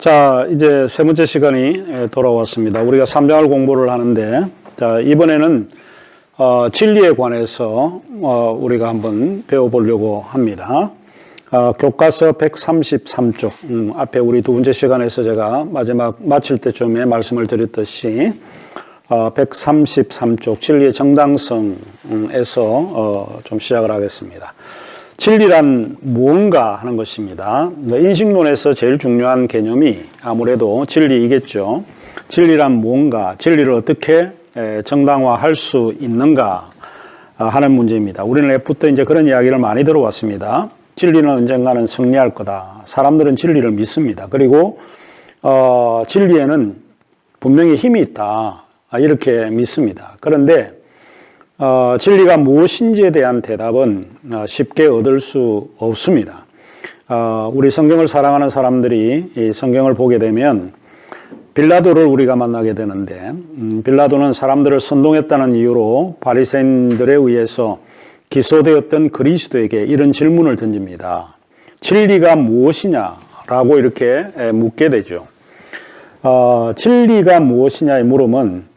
자, 이제 세 번째 시간이 돌아왔습니다. 우리가 3장을 공부를 하는데, 자, 이번에는 진리에 관해서 우리가 한번 배워보려고 합니다. 교과서 133쪽, 앞에 우리 두 번째 시간에서 제가 마지막 마칠 때쯤에 말씀을 드렸듯이 133쪽 진리의 정당성에서 좀 시작을 하겠습니다. 진리란 무언가 하는 것입니다. 인식론에서 제일 중요한 개념이 아무래도 진리이겠죠. 진리란 무언가, 진리를 어떻게 정당화할 수 있는가 하는 문제입니다. 우리는 F부터 이제 그런 이야기를 많이 들어왔습니다. 진리는 언젠가는 승리할 거다. 사람들은 진리를 믿습니다. 그리고 진리에는 분명히 힘이 있다. 이렇게 믿습니다. 그런데 진리가 무엇인지에 대한 대답은 쉽게 얻을 수 없습니다. 우리 성경을 사랑하는 사람들이 이 성경을 보게 되면 빌라도를 우리가 만나게 되는데 빌라도는 사람들을 선동했다는 이유로 바리새인들에 의해서 기소되었던 그리스도에게 이런 질문을 던집니다. 진리가 무엇이냐라고 이렇게 묻게 되죠. 진리가 무엇이냐의 물음은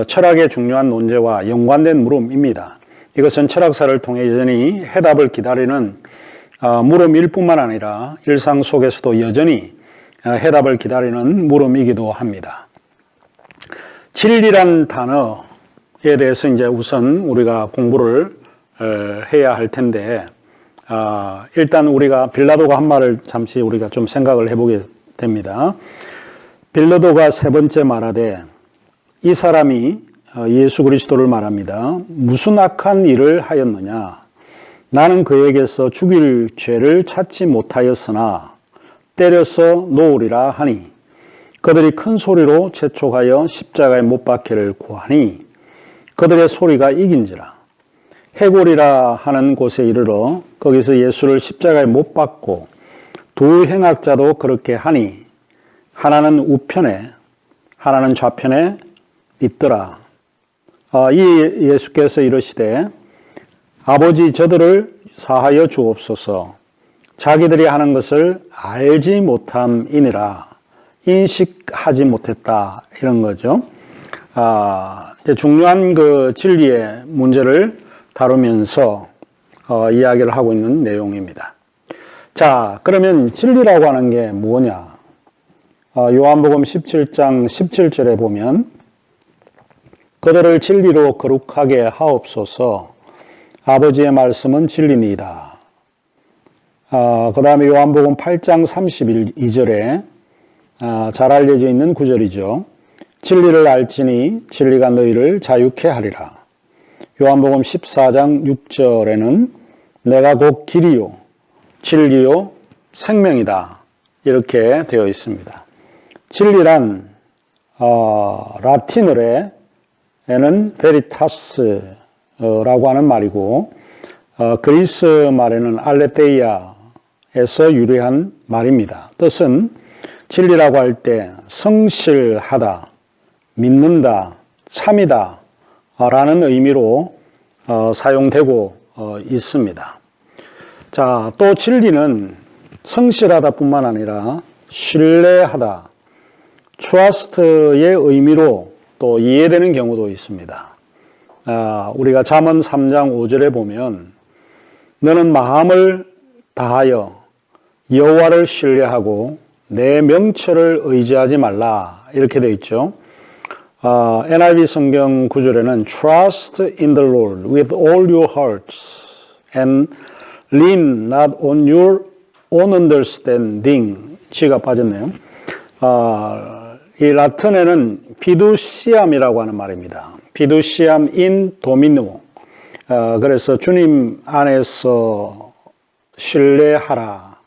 철학의 중요한 논제와 연관된 물음입니다. 이것은 철학사를 통해 여전히 해답을 기다리는 물음일 뿐만 아니라 일상 속에서도 여전히 해답을 기다리는 물음이기도 합니다. 진리란 단어에 대해서 이제 우선 우리가 공부를 해야 할 텐데, 일단 우리가 빌라도가 한 말을 잠시 우리가 좀 생각을 해보게 됩니다. 빌라도가 세 번째 말하되 이 사람이 예수 그리스도를 말합니다. 무슨 악한 일을 하였느냐? 나는 그에게서 죽일 죄를 찾지 못하였으나 때려서 놓으리라 하니 그들이 큰 소리로 재촉하여 십자가에 못 박기를 구하니 그들의 소리가 이긴지라. 해골이라 하는 곳에 이르러 거기서 예수를 십자가에 못 박고 두 행악자도 그렇게 하니 하나는 우편에 하나는 좌편에 있더라. 이 예수께서 이르시되 아버지 저들을 사하여 주옵소서. 자기들이 하는 것을 알지 못함이니라. 인식하지 못했다. 이런 거죠. 이제 중요한 그 진리의 문제를 다루면서 이야기를 하고 있는 내용입니다. 자, 그러면 진리라고 하는 게 뭐냐? 요한복음 17장 17절에 보면 그들을 진리로 거룩하게 하옵소서. 아버지의 말씀은 진리니이다. 그 다음에 요한복음 8장 32절에 잘 알려져 있는 구절이죠. 진리를 알지니 진리가 너희를 자유케 하리라. 요한복음 14장 6절에는 내가 곧 길이요 진리요 생명이다. 이렇게 되어 있습니다. 진리란 라틴어에 에는 베리타스라고 하는 말이고 그리스 말에는 알레테이아에서 유래한 말입니다. 뜻은 진리라고 할 때 성실하다, 믿는다, 참이다 라는 의미로 사용되고 있습니다. 자, 또 진리는 성실하다 뿐만 아니라 신뢰하다, trust의 의미로 또 이해되는 경우도 있습니다. 우리가 잠언 3장 5절에 보면 너는 마음을 다하여 여호와를 신뢰하고 내 명철을 의지하지 말라 이렇게 되어 있죠. NIV 성경 9절에는 Trust in the Lord with all your hearts and lean not on your own understanding. 지가 빠졌네요. 이 라틴에는 피두시암이라고 하는 말입니다. 피두시암 인 도미노. 그래서 주님 안에서 신뢰하라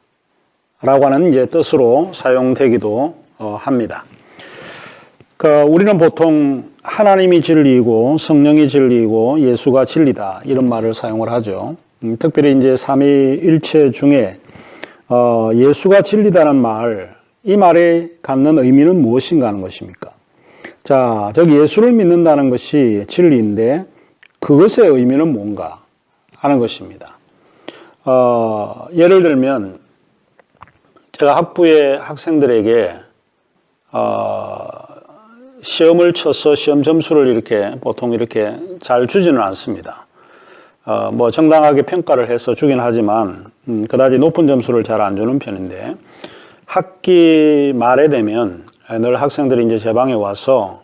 라고 하는 이제 뜻으로 사용되기도 합니다. 우리는 보통 하나님이 진리이고 성령이 진리이고 예수가 진리다 이런 말을 사용을 하죠. 특별히 이제 삼위일체 중에 예수가 진리다는 말, 이 말에 갖는 의미는 무엇인가 하는 것입니까? 자, 즉 예수를 믿는다는 것이 진리인데 그것의 의미는 뭔가 하는 것입니다. 예를 들면 제가 학부의 학생들에게 시험을 쳐서 시험 점수를 이렇게 보통 이렇게 잘 주지는 않습니다. 뭐 정당하게 평가를 해서 주긴 하지만 그다지 높은 점수를 잘 안 주는 편인데 학기 말에 되면 늘 학생들이 이제 제 방에 와서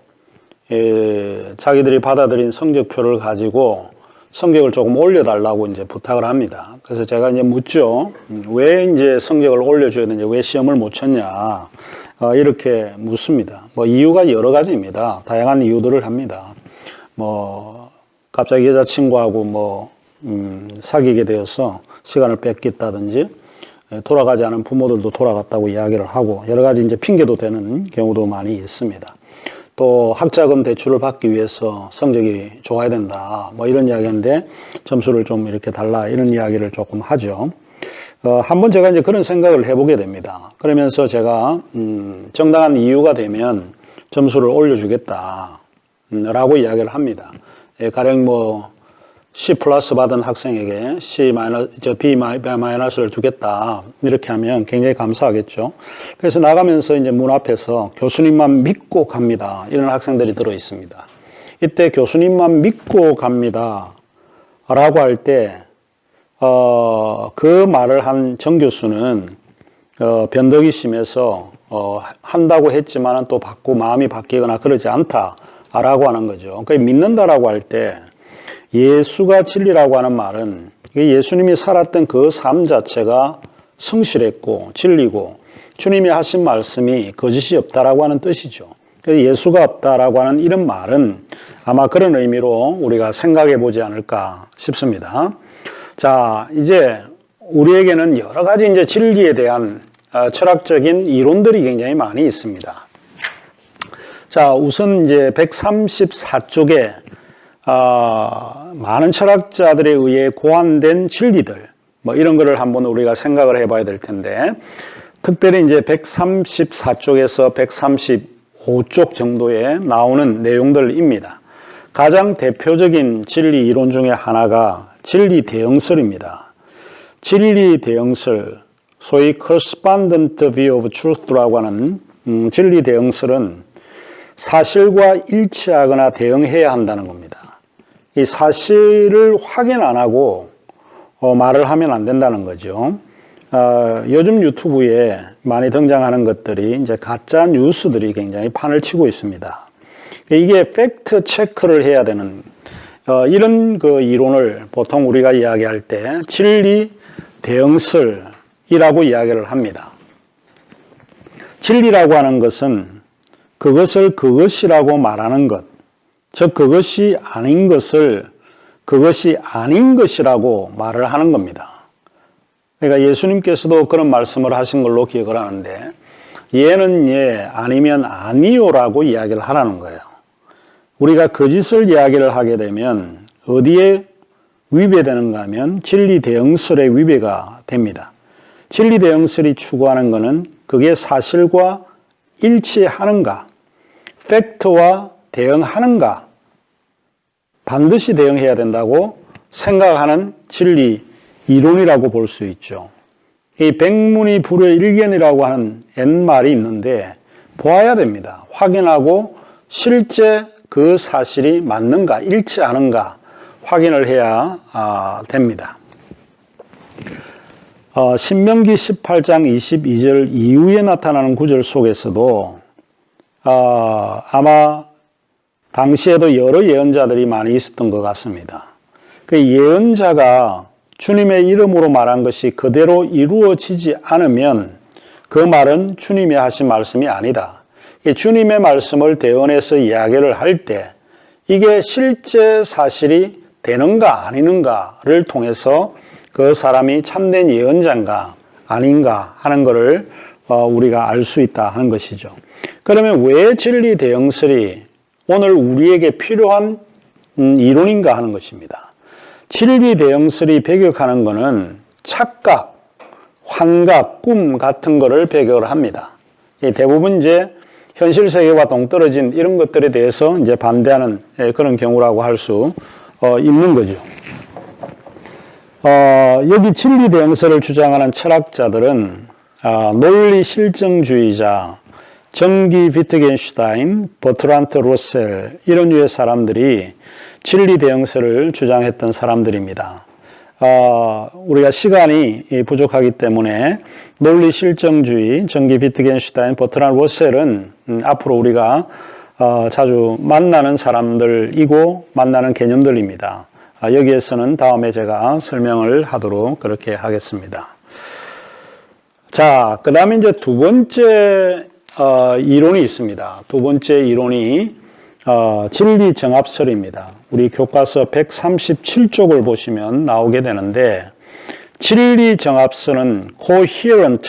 자기들이 받아들인 성적표를 가지고 성적을 조금 올려달라고 이제 부탁을 합니다. 그래서 제가 이제 묻죠. 왜 이제 성적을 올려줘야 되냐, 왜 시험을 못 쳤냐, 이렇게 묻습니다. 뭐 이유가 여러 가지입니다. 다양한 이유들을 합니다. 뭐 갑자기 여자친구하고 뭐 사귀게 되어서 시간을 뺏겠다든지, 돌아가지 않은 부모들도 돌아갔다고 이야기를 하고 여러 가지 이제 핑계도 되는 경우도 많이 있습니다. 또 학자금 대출을 받기 위해서 성적이 좋아야 된다, 뭐 이런 이야기인데 점수를 좀 이렇게 달라, 이런 이야기를 조금 하죠. 한번 제가 이제 그런 생각을 해보게 됩니다. 그러면서 제가 정당한 이유가 되면 점수를 올려주겠다 라고 이야기를 합니다. 가령 뭐 C 플러스 받은 학생에게 B 마이너스를 주겠다, 이렇게 하면 굉장히 감사하겠죠. 그래서 나가면서 이제 문 앞에서 교수님만 믿고 갑니다, 이런 학생들이 들어 있습니다. 이때 교수님만 믿고 갑니다 라고 할 때, 그 말을 한 정 교수는, 변덕이 심해서, 한다고 했지만은 또 받고 마음이 바뀌거나 그러지 않다라고 하는 거죠. 그러니까 믿는다라고 할 때, 예수가 진리라고 하는 말은 예수님이 살았던 그 삶 자체가 성실했고 진리고 주님이 하신 말씀이 거짓이 없다라고 하는 뜻이죠. 그래서 예수가 없다라고 하는 이런 말은 아마 그런 의미로 우리가 생각해 보지 않을까 싶습니다. 자, 이제 우리에게는 여러 가지 이제 진리에 대한 철학적인 이론들이 굉장히 많이 있습니다. 자, 우선 이제 134쪽에 많은 철학자들에 의해 고안된 진리들, 뭐 이런 거를 한번 우리가 생각을 해봐야 될 텐데, 특별히 이제 134쪽에서 135쪽 정도에 나오는 내용들입니다. 가장 대표적인 진리 이론 중에 하나가 진리 대응설입니다. 진리 대응설, 소위 correspondent view of truth라고 하는 진리 대응설은 사실과 일치하거나 대응해야 한다는 겁니다. 이 사실을 확인 안 하고 말을 하면 안 된다는 거죠. 요즘 유튜브에 많이 등장하는 것들이 이제 가짜 뉴스들이 굉장히 판을 치고 있습니다. 이게 팩트 체크를 해야 되는 이런 그 이론을 보통 우리가 이야기할 때 진리 대응설이라고 이야기를 합니다. 진리라고 하는 것은 그것을 그것이라고 말하는 것, 즉 그것이 아닌 것을 그것이 아닌 것이라고 말을 하는 겁니다. 그러니까 예수님께서도 그런 말씀을 하신 걸로 기억을 하는데, 예는 예, 아니면 아니요라고 이야기를 하라는 거예요. 우리가 거짓을 이야기를 하게 되면 어디에 위배되는가 하면 진리 대응설의 위배가 됩니다. 진리 대응설이 추구하는 것은 그게 사실과 일치하는가, 팩트와 대응하는가, 반드시 대응해야 된다고 생각하는 진리 이론이라고 볼 수 있죠. 이 백문이 불여일견이라고 하는 옛말이 있는데 보아야 됩니다. 확인하고 실제 그 사실이 맞는가, 일치하는가 확인을 해야 됩니다. 신명기 18장 22절 이후에 나타나는 구절 속에서도 아마 당시에도 여러 예언자들이 많이 있었던 것 같습니다. 그 예언자가 주님의 이름으로 말한 것이 그대로 이루어지지 않으면 그 말은 주님이 하신 말씀이 아니다. 주님의 말씀을 대언해서 이야기를 할 때 이게 실제 사실이 되는가 아니는가를 통해서 그 사람이 참된 예언자인가 아닌가 하는 것을 우리가 알 수 있다 하는 것이죠. 그러면 왜 진리 대응설이 오늘 우리에게 필요한 이론인가 하는 것입니다. 진리 대응설이 배격하는 것은 착각, 환각, 꿈 같은 것을 배격을 합니다. 대부분 이제 현실 세계와 동떨어진 이런 것들에 대해서 이제 반대하는 그런 경우라고 할 수 있는 거죠. 여기 진리 대응설을 주장하는 철학자들은 논리 실증주의자, 정기 비트겐슈타인, 버트란트 로셀 이런 류의 사람들이 진리 대응설을 주장했던 사람들입니다. 우리가 시간이 부족하기 때문에 논리 실정주의, 정기 비트겐슈타인, 버트란트 로셀은 앞으로 우리가 자주 만나는 사람들이고 만나는 개념들입니다. 여기에서는 다음에 제가 설명을 하도록 그렇게 하겠습니다. 자, 그 다음에 이제 두 번째 이론이 있습니다. 두 번째 이론이 진리 정합설입니다. 우리 교과서 137쪽을 보시면 나오게 되는데 진리 정합설은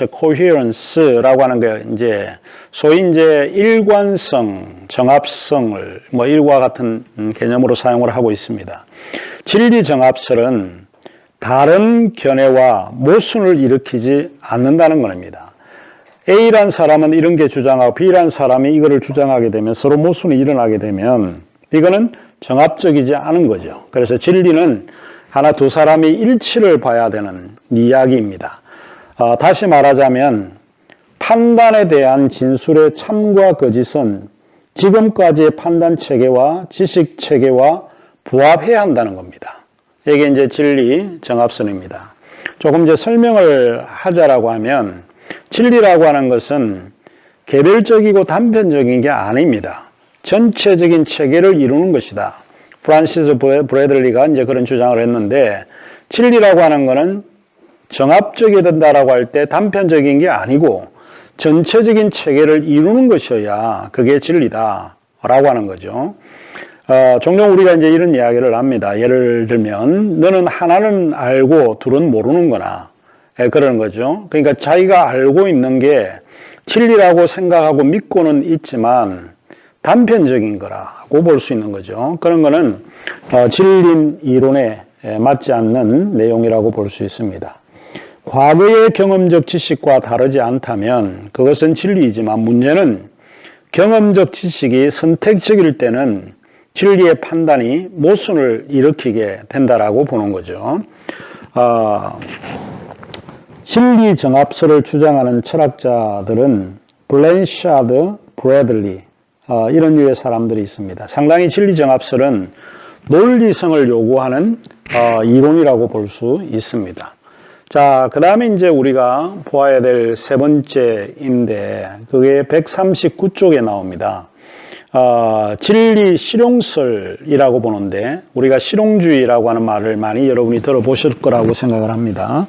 coherence라고 하는 게 이제 소위 이제 일관성, 정합성을 뭐 일과 같은 개념으로 사용을 하고 있습니다. 진리 정합설은 다른 견해와 모순을 일으키지 않는다는 겁니다. A란 사람은 이런 게 주장하고 B란 사람이 이거를 주장하게 되면 서로 모순이 일어나게 되면 이거는 정합적이지 않은 거죠. 그래서 진리는 하나 두 사람이 일치를 봐야 되는 이야기입니다. 다시 말하자면 판단에 대한 진술의 참과 거짓은 지금까지의 판단 체계와 지식 체계와 부합해야 한다는 겁니다. 이게 이제 진리 정합선입니다. 조금 이제 설명을 하자라고 하면 진리라고 하는 것은 개별적이고 단편적인 게 아닙니다. 전체적인 체계를 이루는 것이다. 프란시스 브래들리가 이제 그런 주장을 했는데 진리라고 하는 것은 정합적이 된다라고 할 때 단편적인 게 아니고 전체적인 체계를 이루는 것이어야 그게 진리다라고 하는 거죠. 종종 우리가 이제 이런 이야기를 합니다. 예를 들면 너는 하나는 알고 둘은 모르는 거나 그러는 거죠. 그러니까 자기가 알고 있는 게 진리라고 생각하고 믿고는 있지만 단편적인 거라고 볼 수 있는 거죠. 그런 거는 진리 이론에 맞지 않는 내용이라고 볼 수 있습니다. 과거의 경험적 지식과 다르지 않다면 그것은 진리이지만 문제는 경험적 지식이 선택적일 때는 진리의 판단이 모순을 일으키게 된다라고 보는 거죠. 진리 정합설을 주장하는 철학자들은 블랜샤드, 브래들리 이런 류의 사람들이 있습니다. 상당히 진리 정합설은 논리성을 요구하는 이론이라고 볼 수 있습니다. 자, 그 다음에 이제 우리가 보아야 될 세 번째인데 그게 139쪽에 나옵니다. 진리 실용설이라고 보는데 우리가 실용주의라고 하는 말을 많이 여러분이 들어보실 거라고 생각을 합니다.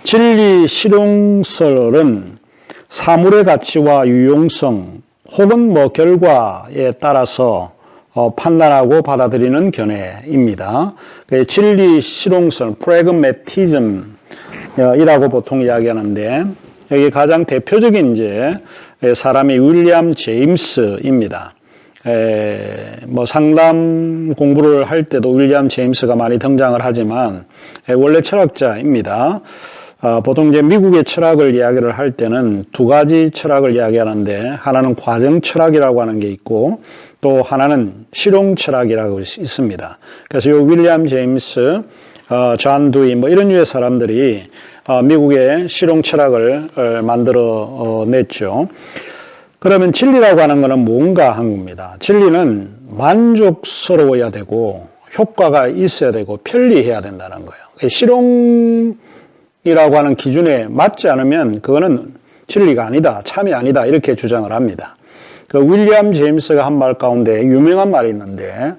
진리 실용설은 사물의 가치와 유용성 혹은 뭐 결과에 따라서 판단하고 받아들이는 견해입니다. 진리 실용설, 프래그매티즘이라고 보통 이야기하는데 여기 가장 대표적인 이제 사람이 윌리엄 제임스입니다. 뭐 상담 공부를 할 때도 윌리엄 제임스가 많이 등장을 하지만 원래 철학자입니다. 보통 이제 미국의 철학을 이야기를 할 때는 두 가지 철학을 이야기하는데 하나는 과정 철학이라고 하는 게 있고 또 하나는 실용 철학이라고 있습니다. 그래서 이 윌리엄 제임스, 존 두이 뭐 이런 류의 사람들이 미국의 실용 철학을 만들어 냈죠. 그러면 진리라고 하는 것은 뭔가 한 겁니다. 진리는 만족스러워야 되고 효과가 있어야 되고 편리해야 된다는 거예요. 실용이라고 하는 기준에 맞지 않으면 그거는 진리가 아니다, 참이 아니다 이렇게 주장을 합니다. 그 윌리엄 제임스가 한 말 가운데 유명한 말이 있는데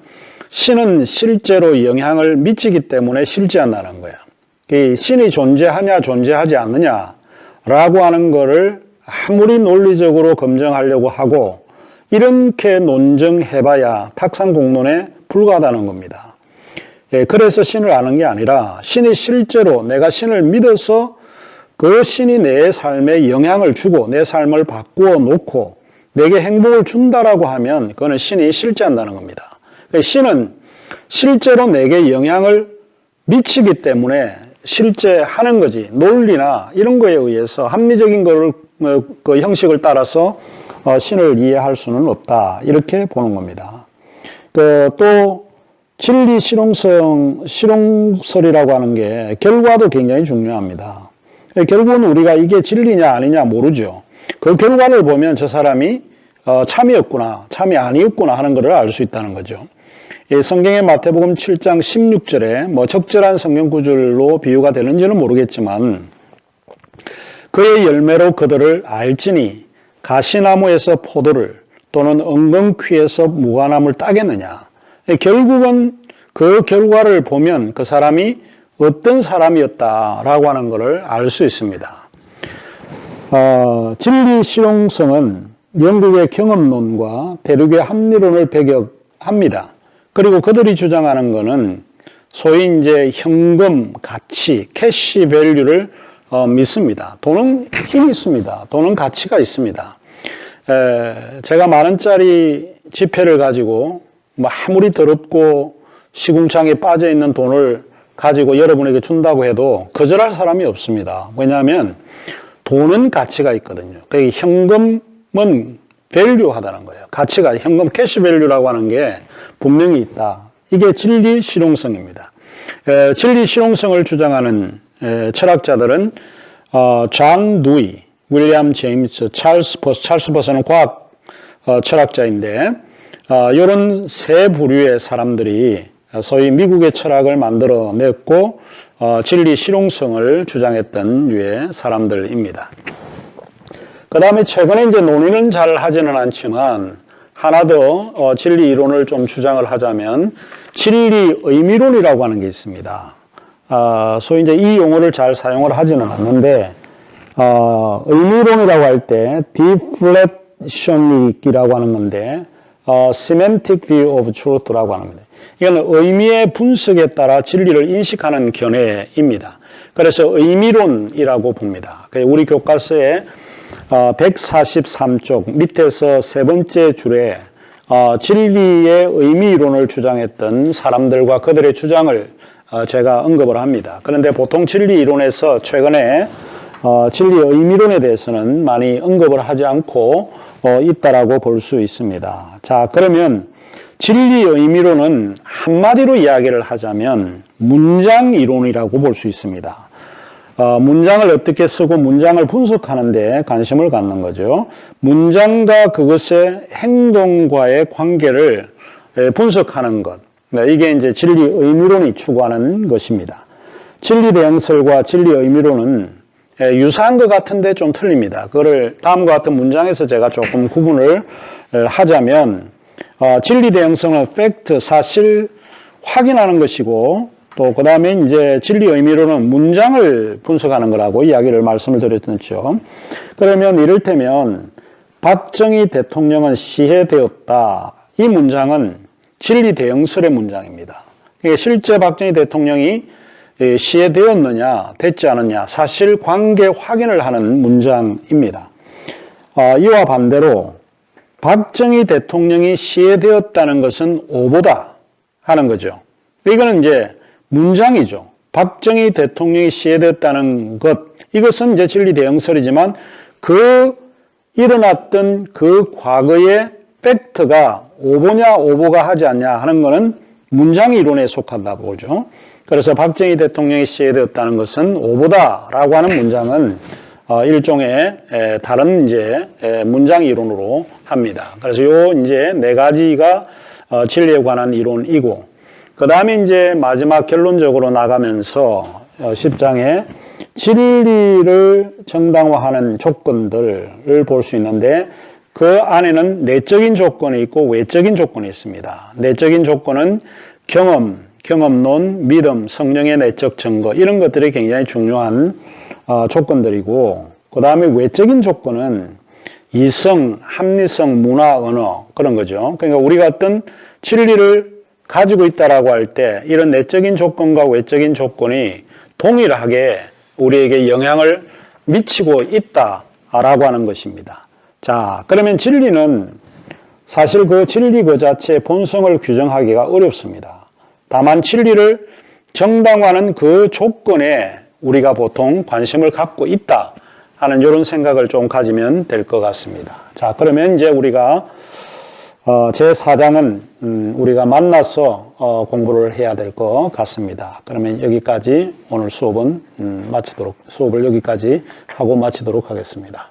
신은 실제로 영향을 미치기 때문에 실제한다는 거예요. 신이 존재하냐 존재하지 않느냐라고 하는 거를 아무리 논리적으로 검증하려고 하고 이렇게 논증해봐야 탁상공론에 불과하다는 겁니다. 그래서 신을 아는 게 아니라 신이 실제로 내가 신을 믿어서 그 신이 내 삶에 영향을 주고 내 삶을 바꾸어 놓고 내게 행복을 준다라고 하면 그거는 신이 실제한다는 겁니다. 신은 실제로 내게 영향을 미치기 때문에 실제하는 거지 논리나 이런 거에 의해서 합리적인 거를 그 형식을 따라서 신을 이해할 수는 없다 이렇게 보는 겁니다. 또 진리 실용설이라고 하는 게 결과도 굉장히 중요합니다. 결국은 우리가 이게 진리냐 아니냐 모르죠. 그 결과를 보면 저 사람이 참이었구나, 참이 아니었구나 하는 것을 알 수 있다는 거죠. 이 성경의 마태복음 7장 16절에 뭐 적절한 성경 구절로 비유가 되는지는 모르겠지만 그의 열매로 그들을 알지니 가시나무에서 포도를 또는 엉겅퀴에서 무화과나무를 따겠느냐. 결국은 그 결과를 보면 그 사람이 어떤 사람이었다라고 하는 것을 알 수 있습니다. 진리 실용성은 영국의 경험론과 대륙의 합리론을 배격합니다. 그리고 그들이 주장하는 것은 소위 이제 현금 가치, 캐시 밸류를 믿습니다. 돈은 힘이 있습니다. 돈은 가치가 있습니다. 제가 10,000원짜리 지폐를 가지고 아무리 더럽고 시궁창에 빠져 있는 돈을 가지고 여러분에게 준다고 해도 거절할 사람이 없습니다. 왜냐하면 돈은 가치가 있거든요. 그러니까 현금은 밸류하다는 거예요. 가치가, 현금 캐시 밸류라고 하는 게 분명히 있다. 이게 진리 실용성입니다. 진리 실용성을 주장하는 철학자들은 존 두이, 윌리엄 제임스, 찰스 퍼스는 과학 철학자인데 이런 세 부류의 사람들이 소위 미국의 철학을 만들어냈고 진리 실용성을 주장했던 류의 사람들입니다. 그 다음에 최근에 이제 논의는 잘 하지는 않지만 하나 더 진리 이론을 좀 주장을 하자면 진리 의미론이라고 하는 게 있습니다. 소위 이제 이 용어를 잘 사용을 하지는 않는데 의미론이라고 할 때 deflationic이라고 하는 건데 semantic view of truth라고 하는 겁니다. 이건 의미의 분석에 따라 진리를 인식하는 견해입니다. 그래서 의미론이라고 봅니다. 우리 교과서에 143쪽 밑에서 세 번째 줄에 진리의 의미론을 주장했던 사람들과 그들의 주장을 제가 언급을 합니다. 그런데 보통 진리 이론에서 최근에 진리 의미론에 대해서는 많이 언급을 하지 않고 있다라고 볼 수 있습니다. 자, 그러면 진리 의미론은 한마디로 이야기를 하자면 문장 이론이라고 볼 수 있습니다. 문장을 어떻게 쓰고 문장을 분석하는 데 관심을 갖는 거죠. 문장과 그것의 행동과의 관계를 분석하는 것. 이게 이제 진리 의미론이 추구하는 것입니다. 진리 대응설과 진리 의미론은 유사한 것 같은데 좀 틀립니다. 그거를 다음과 같은 문장에서 제가 조금 구분을 하자면 진리 대응성은 팩트, 사실 확인하는 것이고 또 그 다음에 이제 진리 의미로는 문장을 분석하는 거라고 이야기를 말씀을 드렸죠. 그러면 이를테면 박정희 대통령은 시해되었다. 이 문장은 진리 대응설의 문장입니다. 실제 박정희 대통령이 시해되었느냐, 됐지 않느냐, 사실관계 확인을 하는 문장입니다. 이와 반대로 박정희 대통령이 시해되었다는 것은 오보다 하는 거죠. 이거는 이제 문장이죠. 박정희 대통령이 시해되었다는 것, 이것은 이제 진리 대응설이지만 일어났던 그 과거의 팩트가 오보냐 오보가 하지 않냐 하는 것은 문장 이론에 속한다고 보죠. 그래서 박정희 대통령이 시해되었다는 것은 오보다라고 하는 문장은 일종의 다른 이제 문장 이론으로 합니다. 그래서 요 이제 네 가지가 진리에 관한 이론이고, 그 다음에 이제 마지막 결론적으로 나가면서 10장에 진리를 정당화하는 조건들을 볼 수 있는데 그 안에는 내적인 조건이 있고 외적인 조건이 있습니다. 내적인 조건은 경험론, 믿음, 성령의 내적 증거 이런 것들이 굉장히 중요한 조건들이고, 그 다음에 외적인 조건은 이성, 합리성, 문화, 언어 그런 거죠. 그러니까 우리가 어떤 진리를 가지고 있다라고 할 때 이런 내적인 조건과 외적인 조건이 동일하게 우리에게 영향을 미치고 있다라고 하는 것입니다. 자, 그러면 진리는 사실 그 진리 그 자체의 본성을 규정하기가 어렵습니다. 다만 진리를 정당화하는 그 조건에 우리가 보통 관심을 갖고 있다 하는 이런 생각을 좀 가지면 될 것 같습니다. 자, 그러면 이제 우리가 제4장은 우리가 만나서 공부를 해야 될 것 같습니다. 그러면 여기까지 오늘 수업을 여기까지 하고 마치도록 하겠습니다.